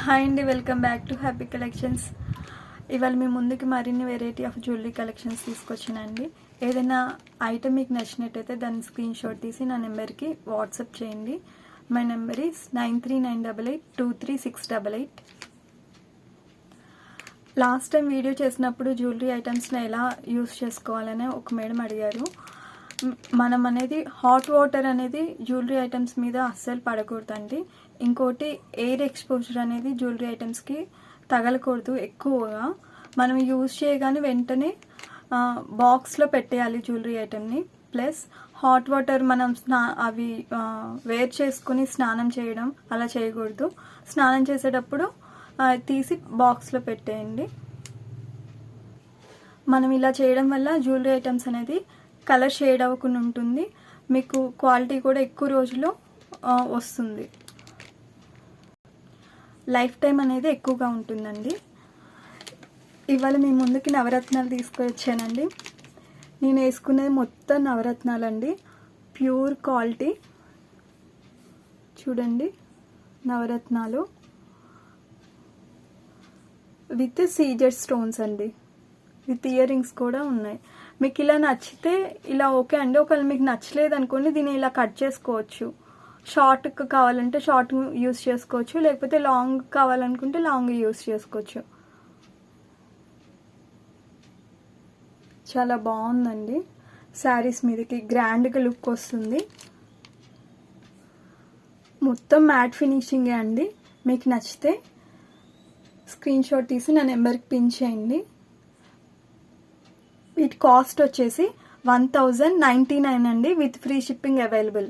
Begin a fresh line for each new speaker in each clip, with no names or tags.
Hi అండి, welcome back to happy collections. ఇవాళ మీ ముందుకి మరిన్ని వెరైటీ ఆఫ్ జ్యువెలరీ కలెక్షన్స్ తీసుకొచ్చినండి. ఏదైనా ఐటమ్ మీకు నచ్చినట్టయితే దాన్ని స్క్రీన్ షాట్ తీసి నా నెంబర్కి వాట్సాప్ చేయండి. My number is 9398823688. Last time video చేసినప్పుడు జ్యువెలరీ ఐటమ్స్ని ఎలా యూస్ చేసుకోవాలని ఒక మేడం అడిగారు. మనం అనేది హాట్ వాటర్ అనేది జ్యువెలరీ ఐటమ్స్ మీద అస్సలు పడకూడదండి. ఇంకోటి ఎయిర్ ఎక్స్పోజర్ అనేది జ్యువెలరీ ఐటమ్స్కి తగలకూడదు. ఎక్కువగా మనం యూజ్ చేయగానే వెంటనే బాక్స్లో పెట్టేయాలి జ్యువెలరీ ఐటమ్ని. ప్లస్ హాట్ వాటర్ మనం అవి వేర్ చేసుకుని స్నానం చేయడం అలా చేయకూడదు. స్నానం చేసేటప్పుడు తీసి బాక్స్లో పెట్టేయండి. మనం ఇలా చేయడం వల్ల జ్యువెలరీ ఐటమ్స్ అనేది కలర్ షేడ్ అవ్వకుండా ఉంటుంది. మీకు క్వాలిటీ కూడా ఎక్కువ రోజులు వస్తుంది. లైఫ్ టైం అనేది ఎక్కువగా ఉంటుందండి. ఇవాళ మీ ముందుకి నవరత్నాలు తీసుకొచ్చానండి. నేను వేసుకునేది మొత్తం నవరత్నాలండి, ప్యూర్ క్వాలిటీ. చూడండి, నవరత్నాలు విత్ సీజెడ్ స్టోన్స్ అండి, విత్ ఇయర్ రింగ్స్ కూడా ఉన్నాయి. మీకు ఇలా నచ్చితే ఇలా ఓకే అండి. ఒకవేళ మీకు నచ్చలేదు అనుకోండి, దీన్ని ఇలా కట్ చేసుకోవచ్చు. షార్ట్ కావాలంటే షార్ట్ యూస్ చేసుకోవచ్చు, లేకపోతే లాంగ్ కావాలనుకుంటే లాంగ్ యూస్ చేసుకోవచ్చు. చాలా బాగుందండి. శారీస్ మీదకి గ్రాండ్గా లుక్ వస్తుంది. మొత్తం మ్యాట్ ఫినిషింగే అండి. మీకు నచ్చితే స్క్రీన్ షాట్ తీసి నా నెంబర్కి పిన్ చేయండి. వీటి కాస్ట్ వచ్చేసి 1099 అండి, with free shipping available.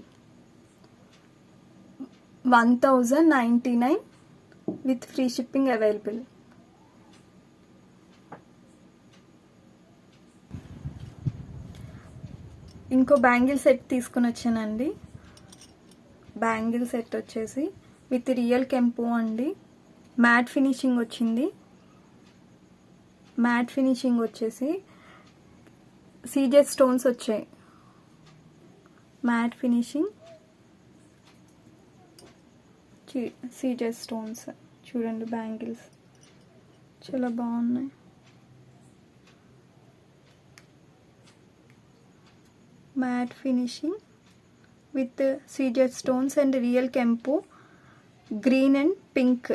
1099 with free shipping available. ఇంకో బ్యాంగిల్ సెట్ తీసుకుని వచ్చానండి. బ్యాంగిల్ సెట్ వచ్చేసి విత్ రియల్ కెంపు అండి. మ్యాట్ ఫినిషింగ్ వచ్చింది. మ్యాట్ ఫినిషింగ్ వచ్చేసి సీజెడ్ స్టోన్స్ వచ్చాయి. Matte finishing CZ stones. చూడండి, బ్యాంగిల్స్ చాలా బాగున్నాయి. Matte finishing with CZ stones and real కెంపు, green and pink.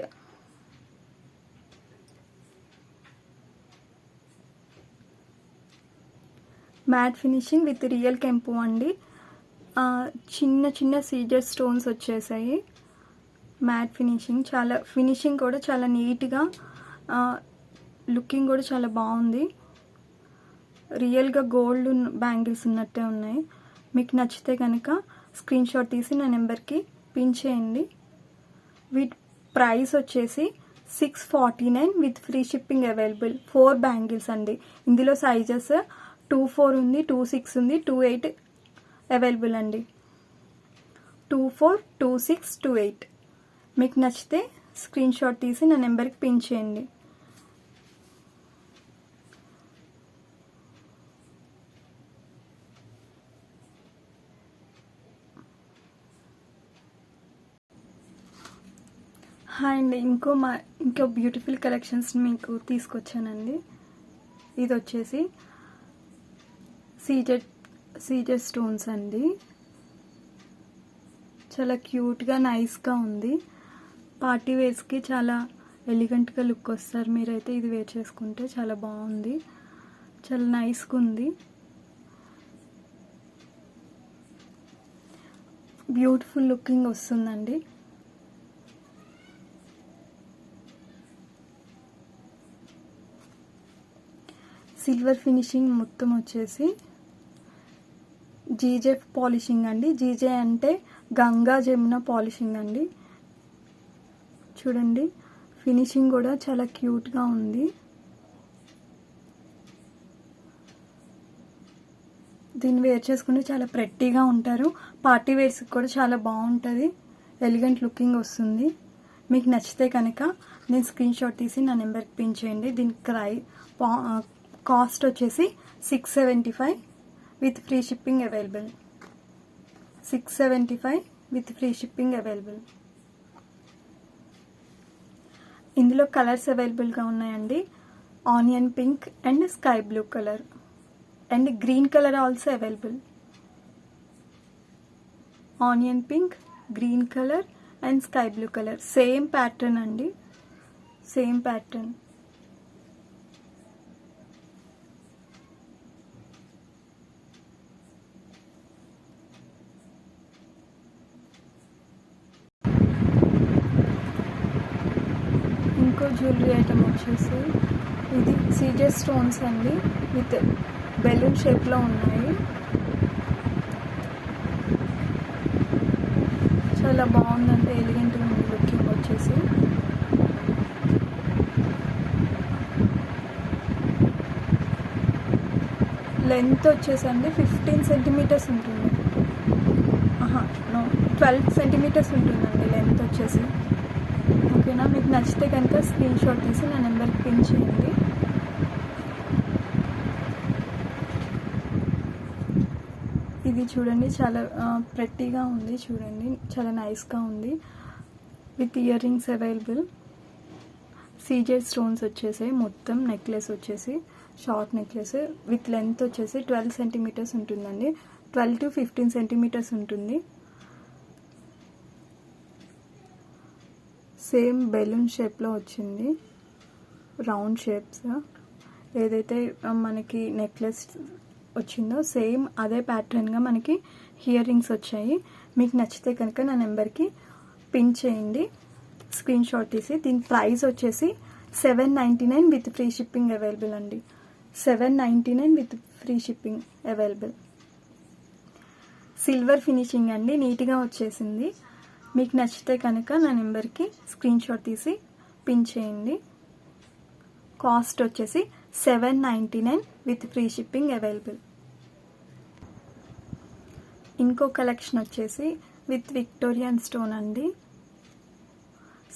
Matte finishing with real కెంపు అండి. చిన్న చిన్న సీజెడ్ స్టోన్స్ వచ్చేసాయి. మ్యాట్ ఫినిషింగ్, చాలా ఫినిషింగ్ కూడా చాలా నీట్గా, లుకింగ్ కూడా చాలా బాగుంది. రియల్గా గోల్డ్ బ్యాంగిల్స్ ఉన్నట్టే ఉన్నాయి. మీకు నచ్చితే కనుక స్క్రీన్ షాట్ తీసి నా నెంబర్కి పిన్ చేయండి. వీటి ప్రైస్ వచ్చేసి 649 with free shipping available. 4 bangles అండి. ఇందులో సైజెస్ 24 ఉంది, 26 ఉంది, 28 అవైలబుల్ అండి. 24, 26, 28. మీకు నచ్చితే స్క్రీన్ షాట్ తీసి నా నెంబర్కి పిన్ చేయండి. హాయ్ అండి, ఇంకో బ్యూటిఫుల్ కలెక్షన్స్ మీకు తీసుకొచ్చానండి. ఇది వచ్చేసి సీజెడ్ స్టోన్స్ అండి. చాలా క్యూట్గా నైస్గా ఉంది. పార్టీ వేర్స్కి చాలా ఎలిగెంట్గా లుక్ వస్తారు మీరైతే. ఇది వేర్ చేసుకుంటే చాలా బాగుంది, చాలా నైస్గా ఉంది. బ్యూటిఫుల్ లుకింగ్ వస్తుందండి. సిల్వర్ ఫినిషింగ్ మొత్తం వచ్చేసి జీజే పాలిషింగ్ అండి. జీజే అంటే గంగా జమున పాలిషింగ్ అండి. చూడండి, ఫినిషింగ్ కూడా చాలా క్యూట్గా ఉంది. దీన్ని వేర్ చేసుకుంటే చాలా ప్రెట్టీగా ఉంటారు. పార్టీ వేర్స్కి కూడా చాలా బాగుంటుంది, ఎలిగెంట్ లుకింగ్ వస్తుంది. మీకు నచ్చితే కనుక నేను స్క్రీన్ షాట్ తీసి నా నెంబర్కి పిన్ చేయండి. దీనికి కాస్ట్ వచ్చేసి 675 with free shipping available. 675 with free shipping available. ఇందులో కలర్స్ అవైలబుల్గా ఉన్నాయండి. Onion pink and sky blue colour and green colour also available. Onion pink, green colour and sky blue colour, same pattern అండి, same pattern. ఇంకో jewellery item వచ్చేసి ఇది Caesar stones అండి, with balloon షేప్లో ఉన్నాయి. చాలా బాగుందంటే ఎలిగెంట్గా ఉంది లుకింగ్ వచ్చేసి. లెంత్ వచ్చేసండి 15 సెంటీమీటర్స్ ఉంటుంది. 12 సెంటీమీటర్స్ ఉంటుందండి లెంత్ వచ్చేసి. ఓకేనా, మీకు నచ్చితే కనుక స్క్రీన్ షాట్ తీసి నా నెంబర్కి పిన్ చేయండి. ఇది చూడండి, చాలా ప్రెట్టీగా ఉంది చూడండి, చాలా నైస్గా ఉంది. With earrings available. CZ stones వచ్చేసాయి. మొత్తం నెక్లెస్ వచ్చేసి షార్ట్ నెక్లెస్ విత్ లెంత్ వచ్చేసి 12 సెంటీమీటర్స్ ఉంటుందండి. 12 to 15 సెంటీమీటర్స్ ఉంటుంది. సేమ్ బెలూన్ షేప్లో వచ్చింది, రౌండ్ షేప్స్. ఏదైతే మనకి నెక్లెస్ వచ్చిందో సేమ్ అదే ప్యాటర్న్గా మనకి ఇయర్ రింగ్స్ వచ్చాయి. మీకు నచ్చితే కనుక నా నెంబర్కి పిన్ చేయండి, స్క్రీన్ షాట్ తీసి. దీని ప్రైస్ వచ్చేసి $799 విత్ ఫ్రీ షిప్పింగ్ అవైలబుల్ అండి. $799 with free shipping available. Silver finishing అండి, నీట్గా వచ్చేసింది. మీకు నచ్చితే కనుక నా నెంబర్కి స్క్రీన్ షాట్ తీసి పిన్ చేయండి. కాస్ట్ వచ్చేసి $799 విత్ ఫ్రీ షిప్పింగ్ అవైలబుల్. ఇంకో కలెక్షన్ వచ్చేసి విత్ విక్టోరియన్ స్టోన్ అండి,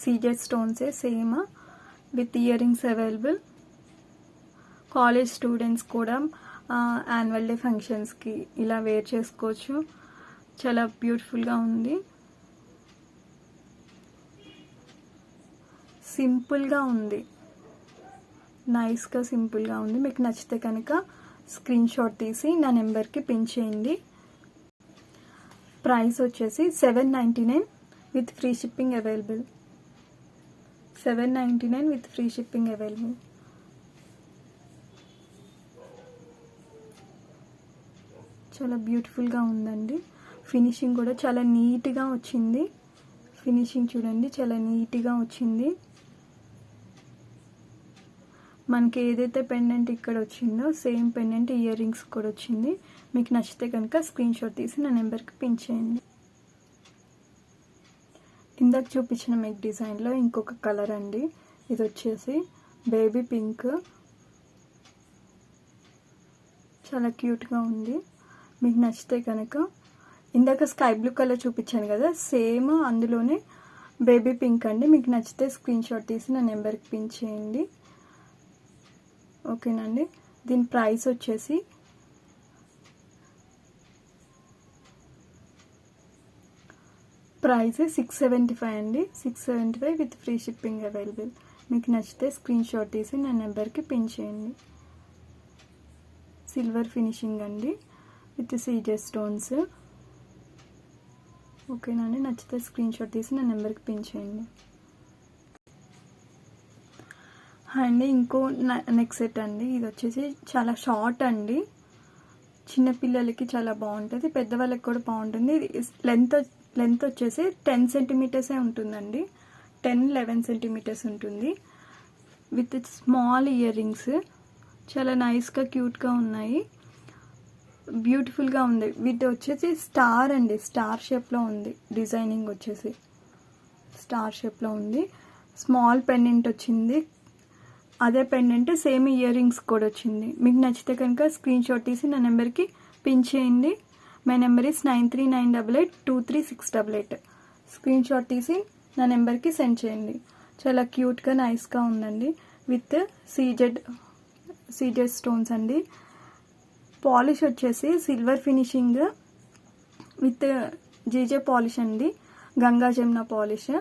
సీజెడ్ స్టోన్సే same with earrings available. College students కూడా యాన్యువల్ డే ఫంక్షన్స్కి ఇలా వేర్ చేసుకోవచ్చు. చాలా బ్యూటిఫుల్గా ఉంది, సింపుల్గా ఉంది, నైస్గా సింపుల్గా ఉంది. మీకు నచ్చితే కనుక స్క్రీన్ షాట్ తీసి నా నెంబర్కి పిన్ చేయండి. ప్రైస్ వచ్చేసి $799 with free shipping available. $799 with free shipping available. చాలా బ్యూటిఫుల్గా ఉందండి. ఫినిషింగ్ కూడా చాలా నీట్గా వచ్చింది. ఫినిషింగ్ చూడండి, చాలా నీట్గా వచ్చింది. మనకి ఏదైతే పెండెంట్ ఇక్కడ వచ్చిందో సేమ్ పెండెంట్ ఇయర్ రింగ్స్ కూడా వచ్చింది. మీకు నచ్చితే కనుక స్క్రీన్ షాట్ తీసి నా నెంబర్కి పిన్ చేయండి. ఇందాక చూపించిన మీకు డిజైన్లో ఇంకొక కలర్ అండి, ఇది వచ్చేసి బేబీ పింక్. చాలా క్యూట్గా ఉంది. మీకు నచ్చితే కనుక ఇందాక స్కై బ్లూ కలర్ చూపించాను కదా, సేమ్ అందులోనే బేబీ పింక్ అండి. మీకు నచ్చితే స్క్రీన్ షాట్ తీసి నా నెంబర్కి పిన్ చేయండి. ఓకేనండి. దీని ప్రైస్ వచ్చేసి $675 అండి. $675 విత్ ఫ్రీ షిప్పింగ్ అవైలబుల్. మీకు నచ్చితే స్క్రీన్ షాట్ తీసి నా నెంబర్కి పిన్ చేయండి. సిల్వర్ ఫినిషింగ్ అండి విత్ సీజర్ స్టోన్స్. ఓకేనండి, నచ్చితే స్క్రీన్ షాట్ తీసి నా నెంబర్కి పిన్ చేయండి. అండి ఇంకో నెక్ సెట్ అండి, ఇది వచ్చేసి చాలా షార్ట్ అండి, చిన్నపిల్లలకి చాలా బాగుంటుంది, పెద్దవాళ్ళకి కూడా బాగుంటుంది. లెంత్ వచ్చేసి 10 సెంటీమీటర్సే ఉంటుందండి, 10-11 సెంటీమీటర్స్ ఉంటుంది. విత్ స్మాల్ ఇయర్ రింగ్స్, చాలా నైస్గా క్యూట్గా ఉన్నాయి, బ్యూటిఫుల్గా ఉంది. వీటి వచ్చేసి స్టార్ అండి, స్టార్ షేప్లో ఉంది. డిజైనింగ్ వచ్చేసి స్టార్ షేప్లో ఉంది. స్మాల్ పెండెంట్ వచ్చింది, అదే పెండెంట్ సేమ్ ఇయర్ రింగ్స్ కూడా వచ్చింది. మీకు నచ్చితే కనుక స్క్రీన్ షాట్ తీసి నా నెంబర్కి పిన్ చేయండి. My number is 9398823688. Screen shot తీసి నా నెంబర్కి సెండ్ చేయండి. చాలా క్యూట్గా నైస్గా ఉందండి. విత్ సీజెడ్ స్టోన్స్ అండి. పాలిష్ వచ్చేసి silver finishing with GJ polish అండి, గంగా జమున పాలిష్.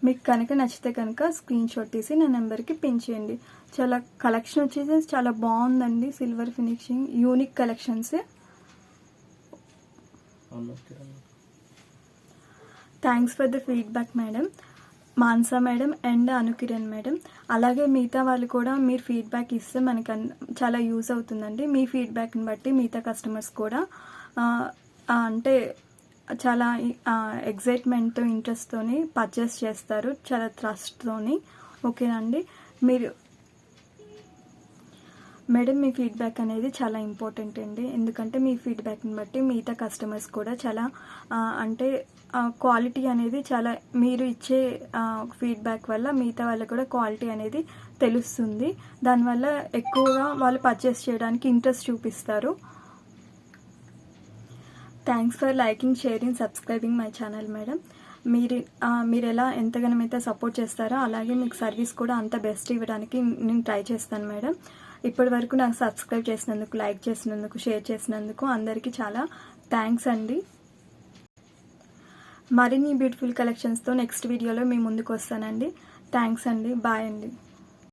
మీకు కనుక నచ్చితే కనుక స్క్రీన్ షాట్ తీసి నా నెంబర్కి పిన్ చేయండి. చాలా కలెక్షన్ వచ్చేసి చాలా బాగుందండి. Silver finishing unique collections. Thanks for the feedback madam. Mansa madam and Anukiran madam. అలాగే మిగతా వాళ్ళు కూడా మీరు ఫీడ్బ్యాక్ ఇస్తే మనకి చాలా యూజ్ అవుతుందండి. మీ ఫీడ్బ్యాక్ని బట్టి మిగతా కస్టమర్స్ కూడా అంటే చాలా ఎగ్జైట్మెంట్తో ఇంట్రెస్ట్తోని పర్చేస్ చేస్తారు, చాలా ట్రస్ట్తోని. ఓకేనండి. మీరు మేడం మీ ఫీడ్బ్యాక్ అనేది చాలా ఇంపార్టెంట్ అండి. ఎందుకంటే మీ ఫీడ్బ్యాక్ని బట్టి మిగతా కస్టమర్స్ కూడా చాలా అంటే క్వాలిటీ అనేది చాలా మీరు ఇచ్చే ఫీడ్బ్యాక్ వల్ల మిగతా వాళ్ళకి కూడా క్వాలిటీ అనేది తెలుస్తుంది. దానివల్ల ఎక్కువగా వాళ్ళు పర్చేస్ చేయడానికి ఇంట్రెస్ట్ చూపిస్తారు. Thanks for liking, sharing, subscribing my channel madam. మీరు ఎలా ఎంతగానో అయితే సపోర్ట్ చేస్తారో అలాగే మీకు సర్వీస్ కూడా అంత బెస్ట్ ఇవ్వడానికి నేను ట్రై చేస్తాను మేడం. ఇప్పటి వరకు నాకు సబ్స్క్రైబ్ చేసినందుకు, లైక్ చేసినందుకు, షేర్ చేసినందుకు అందరికీ చాలా థ్యాంక్స్ అండి. మరిన్ని బ్యూటిఫుల్ కలెక్షన్స్తో నెక్స్ట్ వీడియోలో మీ ముందుకు వస్తానండి. థ్యాంక్స్ అండి. బాయ్ అండి.